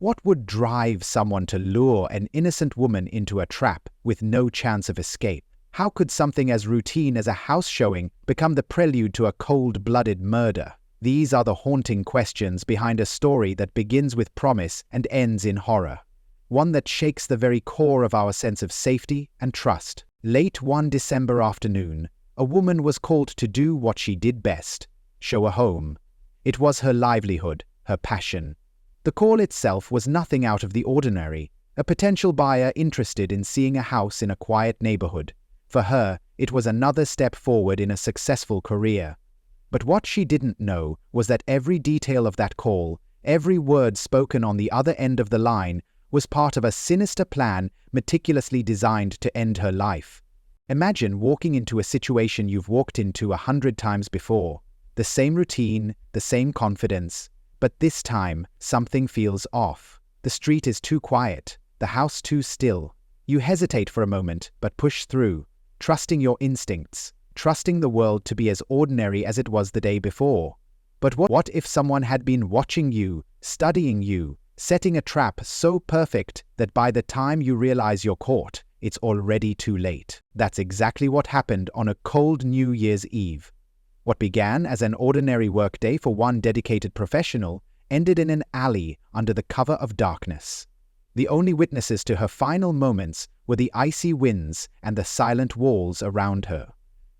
What would drive someone to lure an innocent woman into a trap with no chance of escape? How could something as routine as a house showing become the prelude to a cold-blooded murder? These are the haunting questions behind a story that begins with promise and ends in horror. One that shakes the very core of our sense of safety and trust. Late one December afternoon, a woman was called to do what she did best: show a home. It was her livelihood, her passion. The call itself was nothing out of the ordinary, a potential buyer interested in seeing a house in a quiet neighborhood. For her, it was another step forward in a successful career. But what she didn't know was that every detail of that call, every word spoken on the other end of the line, was part of a sinister plan meticulously designed to end her life. Imagine walking into a situation you've walked into 100 times before. The same routine, the same confidence, but this time something feels off. The street is too quiet, the house too still. You hesitate for a moment, but push through, trusting your instincts, trusting the world to be as ordinary as it was the day before. But what if someone had been watching you, studying you, setting a trap so perfect that by the time you realize you're caught, it's already too late? That's exactly what happened on a cold New Year's Eve. What began as an ordinary workday for one dedicated professional ended in an alley under the cover of darkness. The only witnesses to her final moments were the icy winds and the silent walls around her.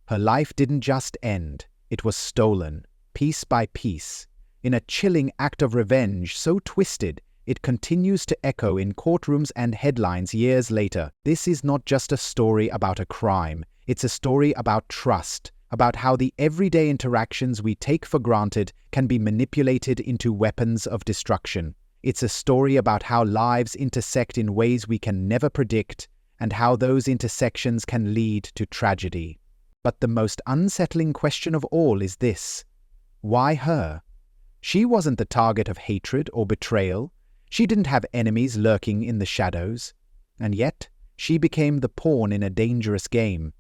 Her life didn't just end, it was stolen, piece by piece, in a chilling act of revenge so twisted it continues to echo in courtrooms and headlines years later. This is not just a story about a crime, it's a story about trust, about how the everyday interactions we take for granted can be manipulated into weapons of destruction. It's a story about how lives intersect in ways we can never predict, and how those intersections can lead to tragedy. But the most unsettling question of all is this: why her? She wasn't the target of hatred or betrayal. She didn't have enemies lurking in the shadows. And yet, she became the pawn in a dangerous game,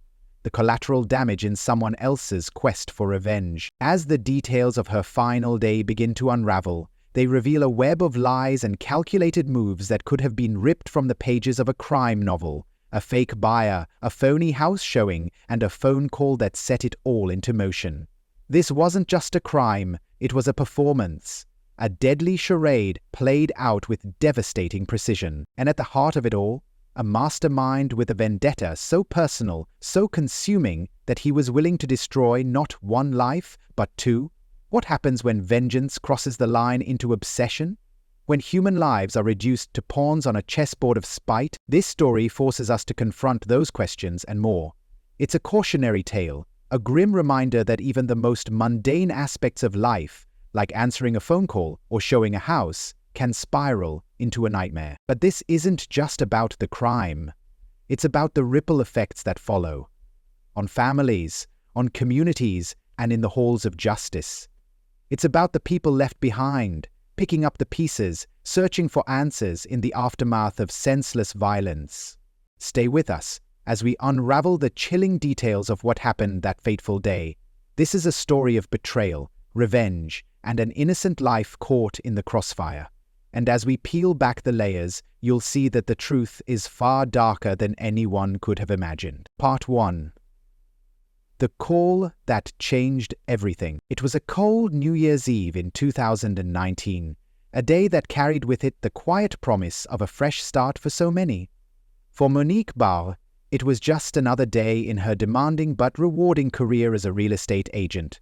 the collateral damage in someone else's quest for revenge. As the details of her final day begin to unravel, they reveal a web of lies and calculated moves that could have been ripped from the pages of a crime novel. A fake buyer, a phony house showing, and a phone call that set it all into motion. This wasn't just a crime, it was a performance. A deadly charade played out with devastating precision. And at the heart of it all, a mastermind with a vendetta so personal, so consuming, that he was willing to destroy not one life, but two. What happens when vengeance crosses the line into obsession? When human lives are reduced to pawns on a chessboard of spite? This story forces us to confront those questions and more. It's a cautionary tale, a grim reminder that even the most mundane aspects of life, like answering a phone call or showing a house, can spiral into a nightmare. But this isn't just about the crime. It's about the ripple effects that follow. On families, on communities, and in the halls of justice. It's about the people left behind, picking up the pieces, searching for answers in the aftermath of senseless violence. Stay with us as we unravel the chilling details of what happened that fateful day. This is a story of betrayal, revenge, and an innocent life caught in the crossfire. And as we peel back the layers, you'll see that the truth is far darker than anyone could have imagined. Part 1. The call that changed everything. It was a cold New Year's Eve in 2019, a day that carried with it the quiet promise of a fresh start for so many. For Monique Barr, it was just another day in her demanding but rewarding career as a real estate agent.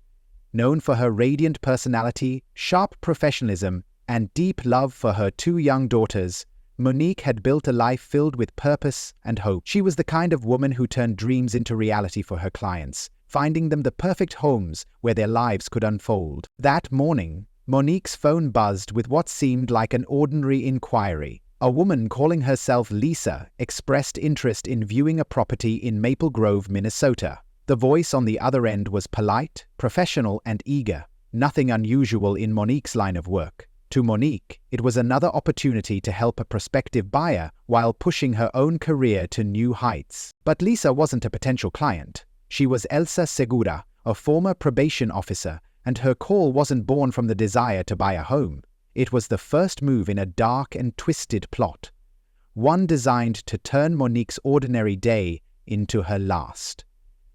Known for her radiant personality, sharp professionalism, and deep love for her two young daughters, Monique had built a life filled with purpose and hope. She was the kind of woman who turned dreams into reality for her clients, finding them the perfect homes where their lives could unfold. That morning, Monique's phone buzzed with what seemed like an ordinary inquiry. A woman calling herself Lisa expressed interest in viewing a property in Maple Grove, Minnesota. The voice on the other end was polite, professional, and eager, nothing unusual in Monique's line of work. To Monique, it was another opportunity to help a prospective buyer while pushing her own career to new heights. But Lisa wasn't a potential client. She was Elsa Segura, a former probation officer, and her call wasn't born from the desire to buy a home. It was the first move in a dark and twisted plot, one designed to turn Monique's ordinary day into her last.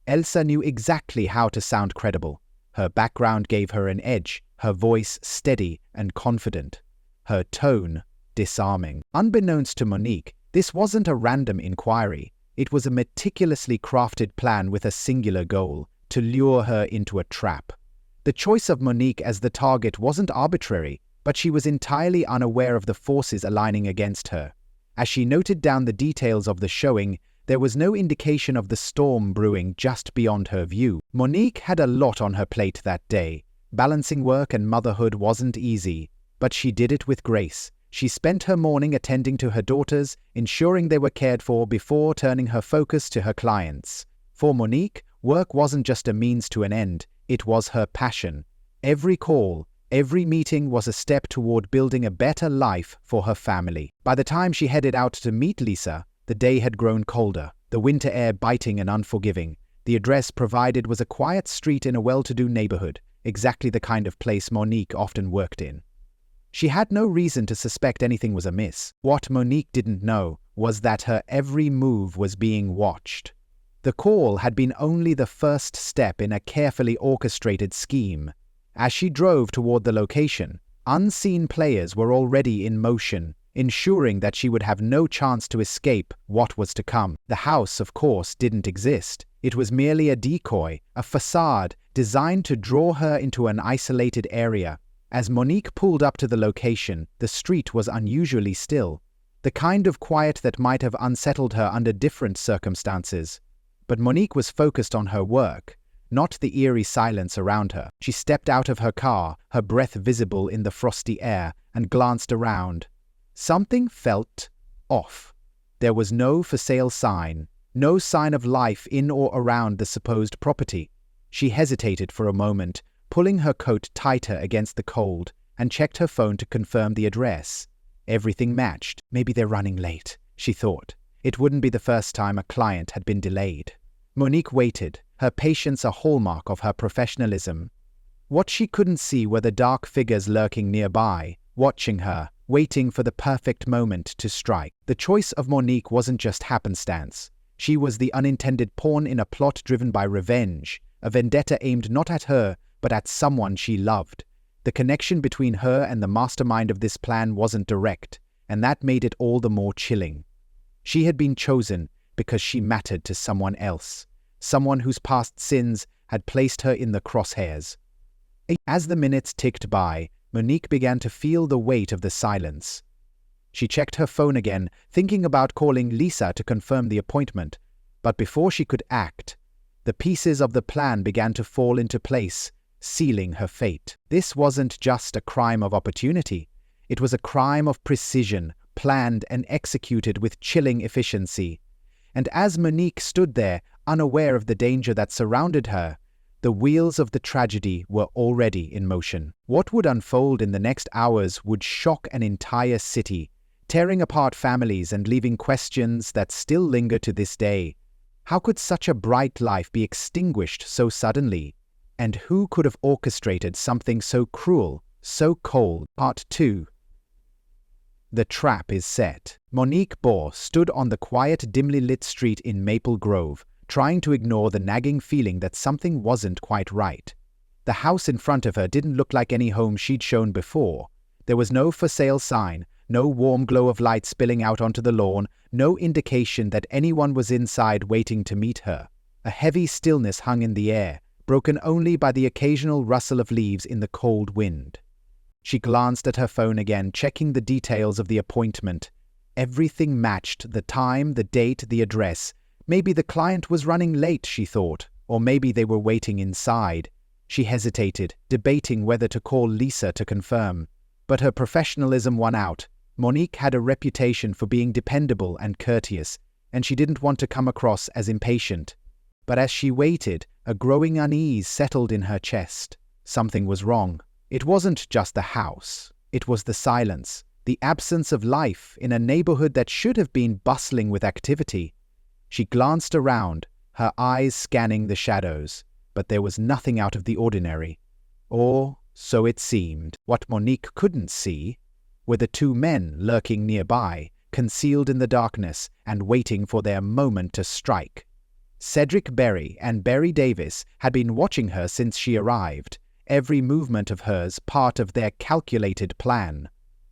Elsa knew exactly how to sound credible. Her background gave her an edge, her voice steady and confident, her tone disarming. Unbeknownst to Monique, this wasn't a random inquiry. It was a meticulously crafted plan with a singular goal: to lure her into a trap. The choice of Monique as the target wasn't arbitrary, but she was entirely unaware of the forces aligning against her. As she noted down the details of the showing, there was no indication of the storm brewing just beyond her view. Monique had a lot on her plate that day. Balancing work and motherhood wasn't easy, but she did it with grace. She spent her morning attending to her daughters, ensuring they were cared for before turning her focus to her clients. For Monique, work wasn't just a means to an end, it was her passion. Every call, every meeting was a step toward building a better life for her family. By the time she headed out to meet Lisa, the day had grown colder, the winter air biting and unforgiving. The address provided was a quiet street in a well-to-do neighborhood, exactly the kind of place Monique often worked in. She had no reason to suspect anything was amiss. What Monique didn't know was that her every move was being watched. The call had been only the first step in a carefully orchestrated scheme. As she drove toward the location, unseen players were already in motion, ensuring that she would have no chance to escape what was to come. The house, of course, didn't exist. It was merely a decoy, a facade designed to draw her into an isolated area. As Monique pulled up to the location, the street was unusually still, the kind of quiet that might have unsettled her under different circumstances. But Monique was focused on her work, not the eerie silence around her. She stepped out of her car, her breath visible in the frosty air, and glanced around. Something felt off. There was no for sale sign, no sign of life in or around the supposed property. She hesitated for a moment, pulling her coat tighter against the cold, and checked her phone to confirm the address. Everything matched. Maybe they're running late, she thought. It wouldn't be the first time a client had been delayed. Monique waited, her patience a hallmark of her professionalism. What she couldn't see were the dark figures lurking nearby, watching her, waiting for the perfect moment to strike. The choice of Monique wasn't just happenstance. She was the unintended pawn in a plot driven by revenge, a vendetta aimed not at her, but at someone she loved. The connection between her and the mastermind of this plan wasn't direct, and that made it all the more chilling. She had been chosen because she mattered to someone else, someone whose past sins had placed her in the crosshairs. As the minutes ticked by, Monique began to feel the weight of the silence. She checked her phone again, thinking about calling Lisa to confirm the appointment, but before she could act, the pieces of the plan began to fall into place, sealing her fate. This wasn't just a crime of opportunity. It was a crime of precision, planned and executed with chilling efficiency. And as Monique stood there, unaware of the danger that surrounded her, the wheels of the tragedy were already in motion. What would unfold in the next hours would shock an entire city, tearing apart families and leaving questions that still linger to this day. How could such a bright life be extinguished so suddenly? And who could have orchestrated something so cruel, so cold? Part 2. The trap is set. Monique Bohr stood on the quiet, dimly lit street in Maple Grove, trying to ignore the nagging feeling that something wasn't quite right. The house in front of her didn't look like any home she'd shown before. There was no for sale sign, no warm glow of light spilling out onto the lawn, no indication that anyone was inside waiting to meet her. A heavy stillness hung in the air, broken only by the occasional rustle of leaves in the cold wind. She glanced at her phone again, checking the details of the appointment. Everything matched: the time, the date, the address. Maybe the client was running late, she thought, or maybe they were waiting inside. She hesitated, debating whether to call Lisa to confirm. But her professionalism won out. Monique had a reputation for being dependable and courteous, and she didn't want to come across as impatient. But as she waited, a growing unease settled in her chest. Something was wrong. It wasn't just the house. It was the silence, the absence of life in a neighborhood that should have been bustling with activity. She glanced around, her eyes scanning the shadows, but there was nothing out of the ordinary. Or So it seemed. What Monique couldn't see were the two men lurking nearby, concealed in the darkness and waiting for their moment to strike. Cedric Berry and Berry Davis had been watching her since she arrived, every movement of hers part of their calculated plan.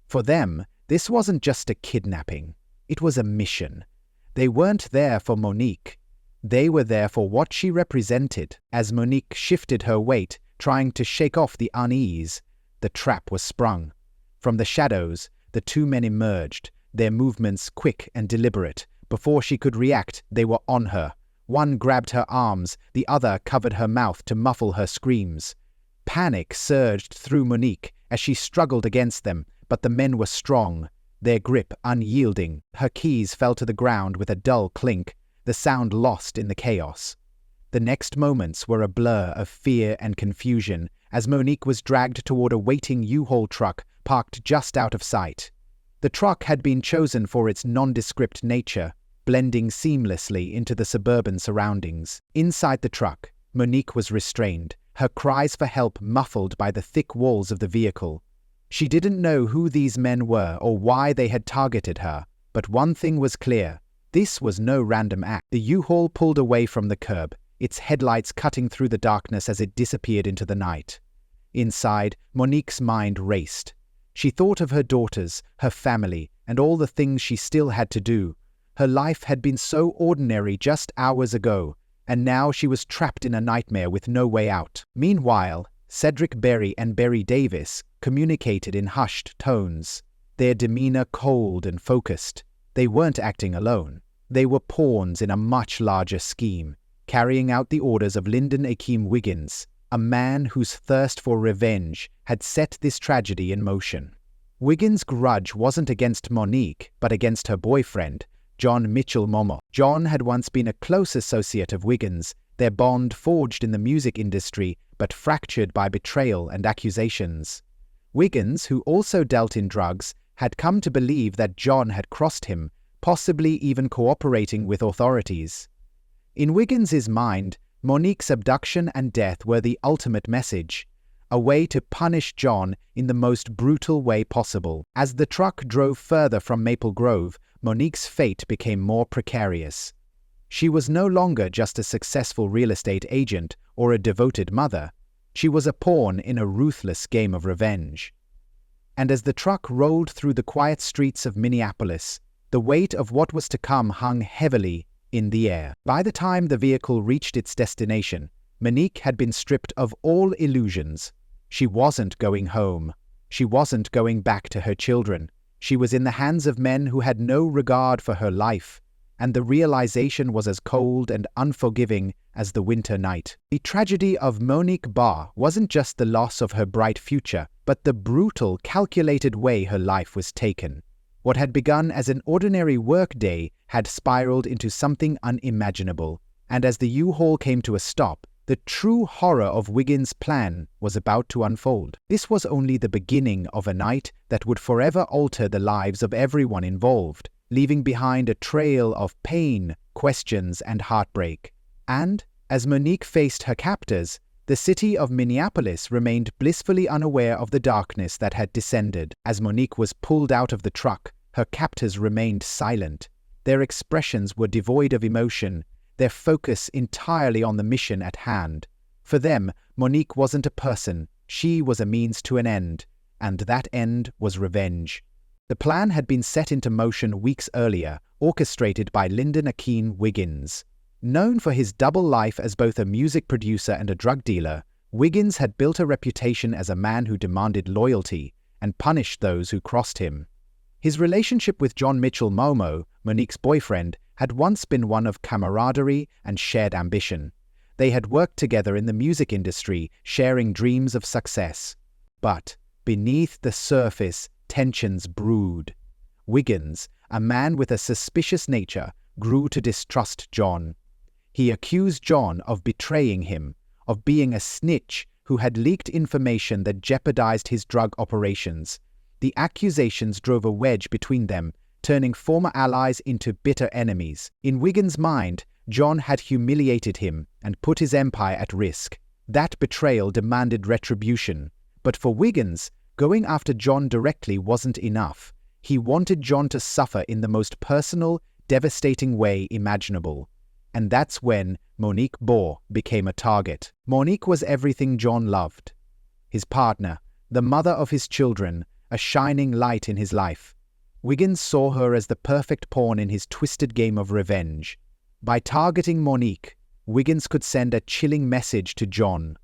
For them, this wasn't just a kidnapping. It was a mission. They weren't there for Monique. They were there for what she represented. As Monique shifted her weight, trying to shake off the unease, the trap was sprung. From the shadows, the two men emerged, their movements quick and deliberate. Before she could react, they were on her. One grabbed her arms, the other covered her mouth to muffle her screams. Panic surged through Monique as she struggled against them, but the men were strong, their grip unyielding. Her keys fell to the ground with a dull clink, the sound lost in the chaos. The next moments were a blur of fear and confusion as Monique was dragged toward a waiting U-Haul truck parked just out of sight. The truck had been chosen for its nondescript nature, blending seamlessly into the suburban surroundings. Inside the truck, Monique was restrained, her cries for help muffled by the thick walls of the vehicle. She didn't know who these men were or why they had targeted her, but one thing was clear. This was no random act. The U-Haul pulled away from the curb, its headlights cutting through the darkness as it disappeared into the night. Inside, Monique's mind raced. She thought of her daughters, her family, and all the things she still had to do. Her life had been so ordinary just hours ago, and now she was trapped in a nightmare with no way out. Meanwhile, Cedric Berry and Berry Davis communicated in hushed tones, their demeanor cold and focused. They weren't acting alone. They were pawns in a much larger scheme, carrying out the orders of Lyndon Akeem Wiggins, a man whose thirst for revenge had set this tragedy in motion. Wiggins' grudge wasn't against Monique, but against her boyfriend, John Mitchell Momo. John had once been a close associate of Wiggins, their bond forged in the music industry but fractured by betrayal and accusations. Wiggins, who also dealt in drugs, had come to believe that John had crossed him, possibly even cooperating with authorities. In Wiggins's mind, Monique's abduction and death were the ultimate message, a way to punish John in the most brutal way possible. As the truck drove further from Maple Grove, Monique's fate became more precarious. She was no longer just a successful real estate agent or a devoted mother. She was a pawn in a ruthless game of revenge. And as the truck rolled through the quiet streets of Minneapolis, the weight of what was to come hung heavily in the air. By the time the vehicle reached its destination, Monique had been stripped of all illusions. She wasn't going home. She wasn't going back to her children. She was in the hands of men who had no regard for her life, and the realization was as cold and unforgiving as the winter night. The tragedy of Monique Barr wasn't just the loss of her bright future, but the brutal, calculated way her life was taken. What had begun as an ordinary workday had spiraled into something unimaginable, and as the U-Haul came to a stop, the true horror of Wiggins' plan was about to unfold. This was only the beginning of a night that would forever alter the lives of everyone involved, leaving behind a trail of pain, questions, and heartbreak. And, as Monique faced her captors, the city of Minneapolis remained blissfully unaware of the darkness that had descended. As Monique was pulled out of the truck, her captors remained silent. Their expressions were devoid of emotion, their focus entirely on the mission at hand. For them, Monique wasn't a person, she was a means to an end, and that end was revenge. The plan had been set into motion weeks earlier, orchestrated by Lyndon Akeem Wiggins. Known for his double life as both a music producer and a drug dealer, Wiggins had built a reputation as a man who demanded loyalty and punished those who crossed him. His relationship with John Mitchell Momo, Monique's boyfriend, had once been one of camaraderie and shared ambition. They had worked together in the music industry, sharing dreams of success. But beneath the surface, tensions brewed. Wiggins, a man with a suspicious nature, grew to distrust John. He accused John of betraying him, of being a snitch who had leaked information that jeopardized his drug operations. The accusations drove a wedge between them, turning former allies into bitter enemies. In Wiggins' mind, John had humiliated him and put his empire at risk. That betrayal demanded retribution, But for Wiggins, going after John directly wasn't enough. He wanted John to suffer in the most personal, devastating way imaginable. And that's when Monique Bohr became a target. Monique was everything John loved. His partner, the mother of his children, a shining light in his life. Wiggins saw her as the perfect pawn in his twisted game of revenge. By targeting Monique, Wiggins could send a chilling message to John.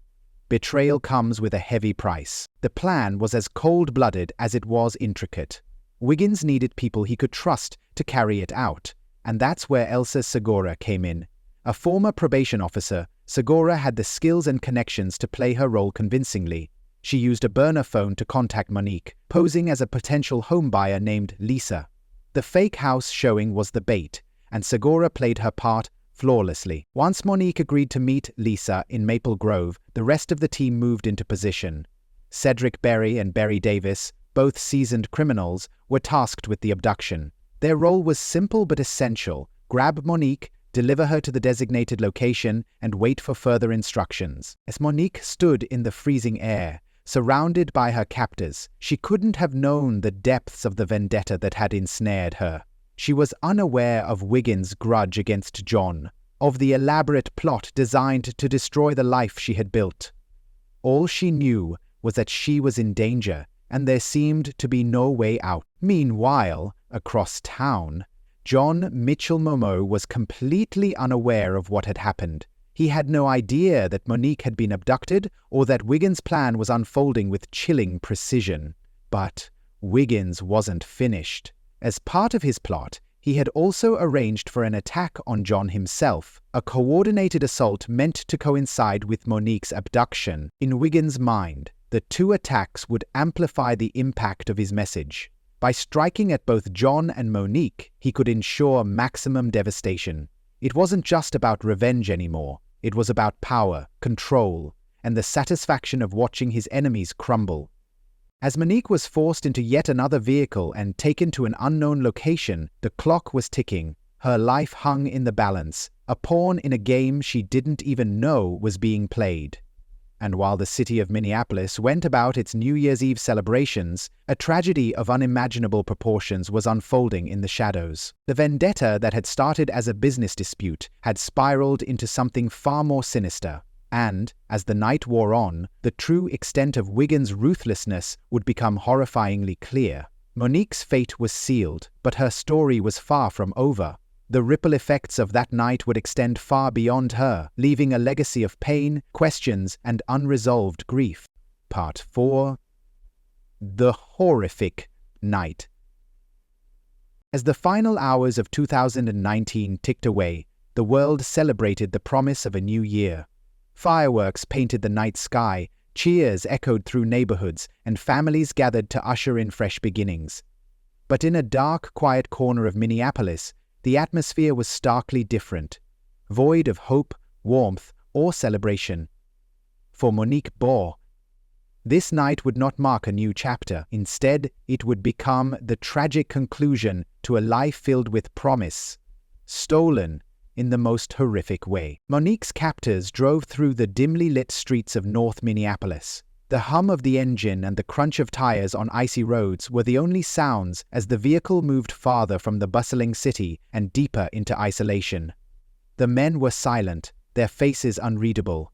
Betrayal comes with a heavy price. The plan was as cold-blooded as it was intricate. Wiggins needed people he could trust to carry it out, and that's where Elsa Segura came in. A former probation officer, Segura had the skills and connections to play her role convincingly. She used a burner phone to contact Monique, posing as a potential homebuyer named Lisa. The fake house showing was the bait, and Segura played her part flawlessly. Once Monique agreed to meet Lisa in Maple Grove, the rest of the team moved into position. Cedric Berry and Barry Davis, both seasoned criminals, were tasked with the abduction. Their role was simple but essential: grab Monique, deliver her to the designated location, and wait for further instructions. As Monique stood in the freezing air, surrounded by her captors, she couldn't have known the depths of the vendetta that had ensnared her. She was unaware of Wiggins' grudge against John, of the elaborate plot designed to destroy the life she had built. All she knew was that she was in danger, and there seemed to be no way out. Meanwhile, across town, John Mitchell Momo was completely unaware of what had happened. He had no idea that Monique had been abducted or that Wiggins' plan was unfolding with chilling precision. But Wiggins wasn't finished. As part of his plot, he had also arranged for an attack on John himself, a coordinated assault meant to coincide with Monique's abduction. In Wiggins' mind, the two attacks would amplify the impact of his message. By striking at both John and Monique, he could ensure maximum devastation. It wasn't just about revenge anymore. It was about power, control, and the satisfaction of watching his enemies crumble. As Monique was forced into yet another vehicle and taken to an unknown location, the clock was ticking. Her life hung in the balance, a pawn in a game she didn't even know was being played. And while the city of Minneapolis went about its New Year's Eve celebrations, a tragedy of unimaginable proportions was unfolding in the shadows. The vendetta that had started as a business dispute had spiraled into something far more sinister. And, as the night wore on, the true extent of Wiggins' ruthlessness would become horrifyingly clear. Monique's fate was sealed, but her story was far from over. The ripple effects of that night would extend far beyond her, leaving a legacy of pain, questions, and unresolved grief. Part 4. The Horrific Night. As the final hours of 2019 ticked away, the world celebrated the promise of a new year. Fireworks painted the night sky, cheers echoed through neighborhoods, and families gathered to usher in fresh beginnings. But in a dark, quiet corner of Minneapolis, the atmosphere was starkly different, void of hope, warmth, or celebration. For Monique Bohr, this night would not mark a new chapter. Instead, it would become the tragic conclusion to a life filled with promise, stolen in the most horrific way. Monique's captors drove through the dimly lit streets of North Minneapolis. The hum of the engine and the crunch of tires on icy roads were the only sounds as the vehicle moved farther from the bustling city and deeper into isolation. The men were silent, their faces unreadable.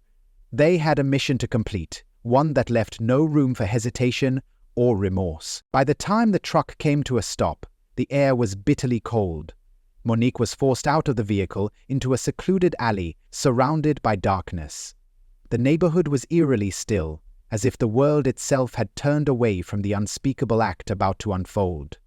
They had a mission to complete, one that left no room for hesitation or remorse. By the time the truck came to a stop, the air was bitterly cold. Monique was forced out of the vehicle into a secluded alley surrounded by darkness. The neighborhood was eerily still, as if the world itself had turned away from the unspeakable act about to unfold.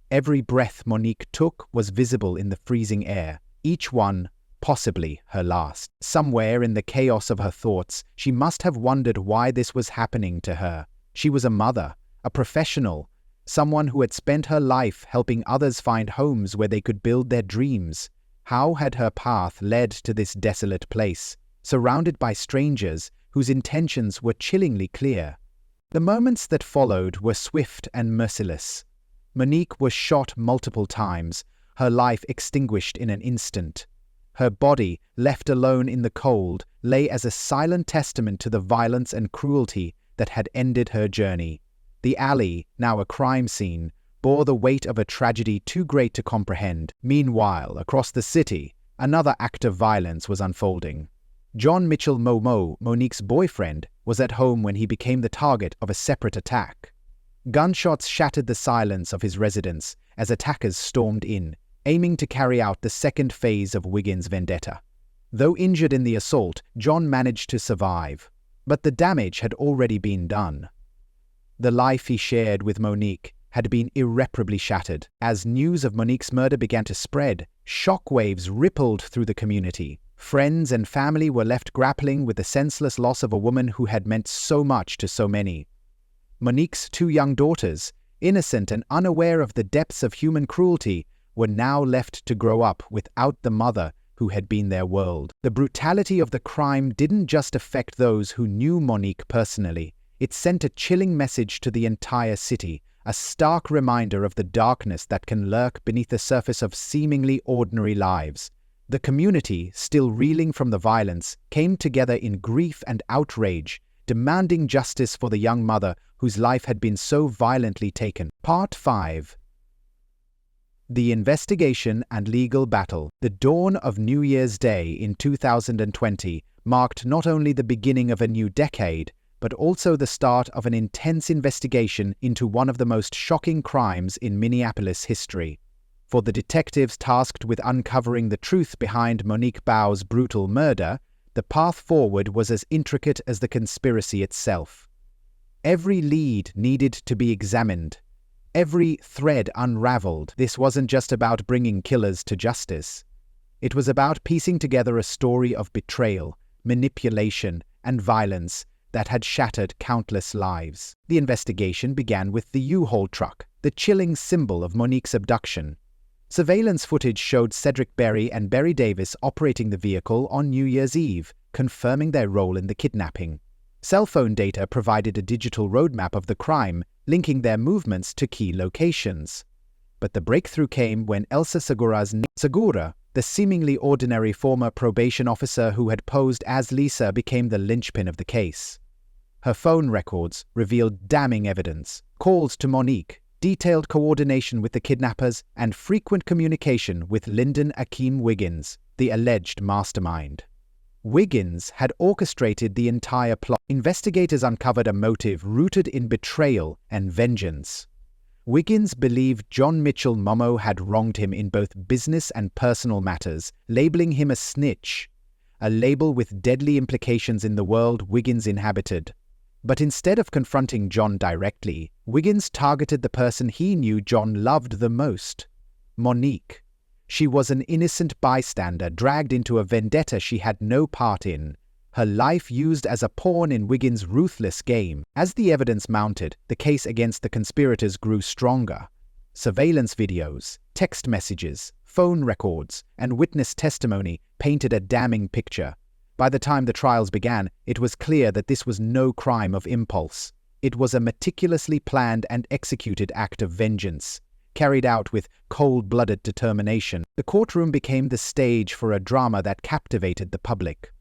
Every breath Monique took was visible in the freezing air, each one possibly her last. Somewhere in the chaos of her thoughts, she must have wondered why this was happening to her. She was a mother, a professional, someone who had spent her life helping others find homes where they could build their dreams. How had her path led to this desolate place, surrounded by strangers whose intentions were chillingly clear? The moments that followed were swift and merciless. Monique was shot multiple times, her life extinguished in an instant. Her body, left alone in the cold, lay as a silent testament to the violence and cruelty that had ended her journey. The alley, now a crime scene, bore the weight of a tragedy too great to comprehend. Meanwhile, across the city, another act of violence was unfolding. John Mitchell Momo, Monique's boyfriend, was at home when he became the target of a separate attack. Gunshots shattered the silence of his residence as attackers stormed in, aiming to carry out the second phase of Wiggins' vendetta. Though injured in the assault, John managed to survive, but the damage had already been done. The life he shared with Monique had been irreparably shattered. As news of Monique's murder began to spread, shockwaves rippled through the community. Friends and family were left grappling with the senseless loss of a woman who had meant so much to so many. Monique's two young daughters, innocent and unaware of the depths of human cruelty, were now left to grow up without the mother who had been their world. The brutality of the crime didn't just affect those who knew Monique personally. It sent a chilling message to the entire city, a stark reminder of the darkness that can lurk beneath the surface of seemingly ordinary lives. The community, still reeling from the violence, came together in grief and outrage, demanding justice for the young mother whose life had been so violently taken. Part 5. The investigation and legal battle. The dawn of New Year's Day in 2020 marked not only the beginning of a new decade, but also the start of an intense investigation into one of the most shocking crimes in Minneapolis history. For the detectives tasked with uncovering the truth behind Monique Baugh's brutal murder, the path forward was as intricate as the conspiracy itself. Every lead needed to be examined, every thread unraveled. This wasn't just about bringing killers to justice. It was about piecing together a story of betrayal, manipulation, and violence that had shattered countless lives. The investigation began with the U-Haul truck, the chilling symbol of Monique's abduction. Surveillance footage showed Cedric Berry and Barry Davis operating the vehicle on New Year's Eve, confirming their role in the kidnapping. Cell phone data provided a digital roadmap of the crime, linking their movements to key locations. But the breakthrough came when Elsa Segura, the seemingly ordinary former probation officer who had posed as Lisa, became the linchpin of the case. Her phone records revealed damning evidence, calls to Monique, detailed coordination with the kidnappers, and frequent communication with Lyndon Akeem Wiggins, the alleged mastermind. Wiggins had orchestrated the entire plot. Investigators uncovered a motive rooted in betrayal and vengeance. Wiggins believed John Mitchell Momo had wronged him in both business and personal matters, labeling him a snitch, a label with deadly implications in the world Wiggins inhabited. But instead of confronting John directly, Wiggins targeted the person he knew John loved the most, Monique. She was an innocent bystander dragged into a vendetta she had no part in, her life used as a pawn in Wiggins' ruthless game. As the evidence mounted, the case against the conspirators grew stronger. Surveillance videos, text messages, phone records, and witness testimony painted a damning picture. By the time the trials began, it was clear that this was no crime of impulse. It was a meticulously planned and executed act of vengeance, carried out with cold-blooded determination. The courtroom became the stage for a drama that captivated the public.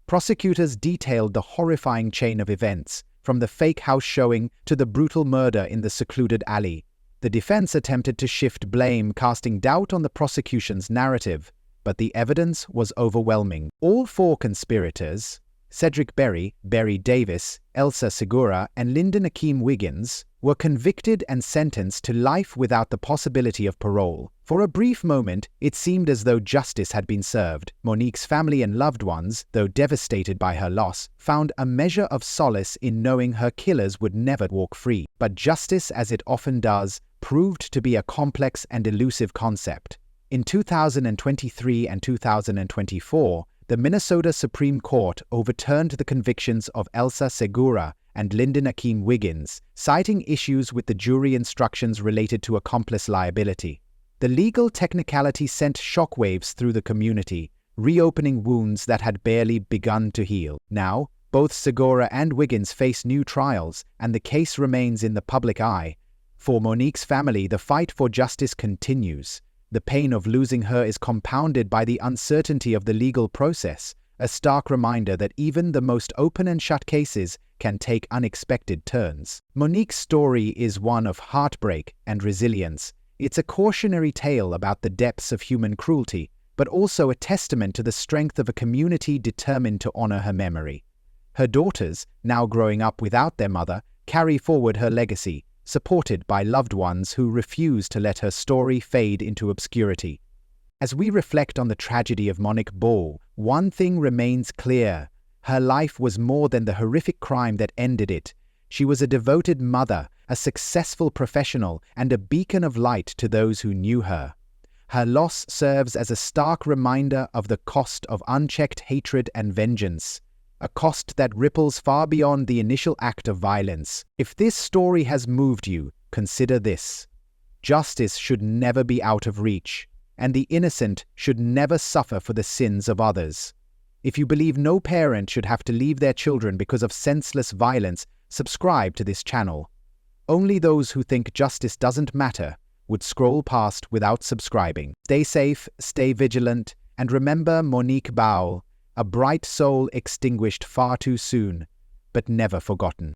Prosecutors detailed the horrifying chain of events, from the fake house showing to the brutal murder in the secluded alley. The defense attempted to shift blame, casting doubt on the prosecution's narrative, but the evidence was overwhelming. All four conspirators, Cedric Berry, Barry Davis, Elsa Segura, and Lyndon Akeem Wiggins, were convicted and sentenced to life without the possibility of parole. For a brief moment, it seemed as though justice had been served. Monique's family and loved ones, though devastated by her loss, found a measure of solace in knowing her killers would never walk free. But justice, as it often does, proved to be a complex and elusive concept. In 2023 and 2024, the Minnesota Supreme Court overturned the convictions of Elsa Segura and Lyndon Akeem Wiggins, citing issues with the jury instructions related to accomplice liability. The legal technicality sent shockwaves through the community, reopening wounds that had barely begun to heal. Now, both Segura and Wiggins face new trials, and the case remains in the public eye. For Monique's family, the fight for justice continues. The pain of losing her is compounded by the uncertainty of the legal process, a stark reminder that even the most open and shut cases can take unexpected turns. Monique's story is one of heartbreak and resilience. It's a cautionary tale about the depths of human cruelty, but also a testament to the strength of a community determined to honor her memory. Her daughters, now growing up without their mother, carry forward her legacy, supported by loved ones who refuse to let her story fade into obscurity. As we reflect on the tragedy of Monique Ball, one thing remains clear. Her life was more than the horrific crime that ended it. She was a devoted mother, a successful professional, and a beacon of light to those who knew her. Her loss serves as a stark reminder of the cost of unchecked hatred and vengeance, a cost that ripples far beyond the initial act of violence. If this story has moved you, consider this. Justice should never be out of reach, and the innocent should never suffer for the sins of others. If you believe no parent should have to leave their children because of senseless violence, subscribe to this channel. Only those who think justice doesn't matter would scroll past without subscribing. Stay safe, stay vigilant, and remember Monique Ball, a bright soul extinguished far too soon, but never forgotten.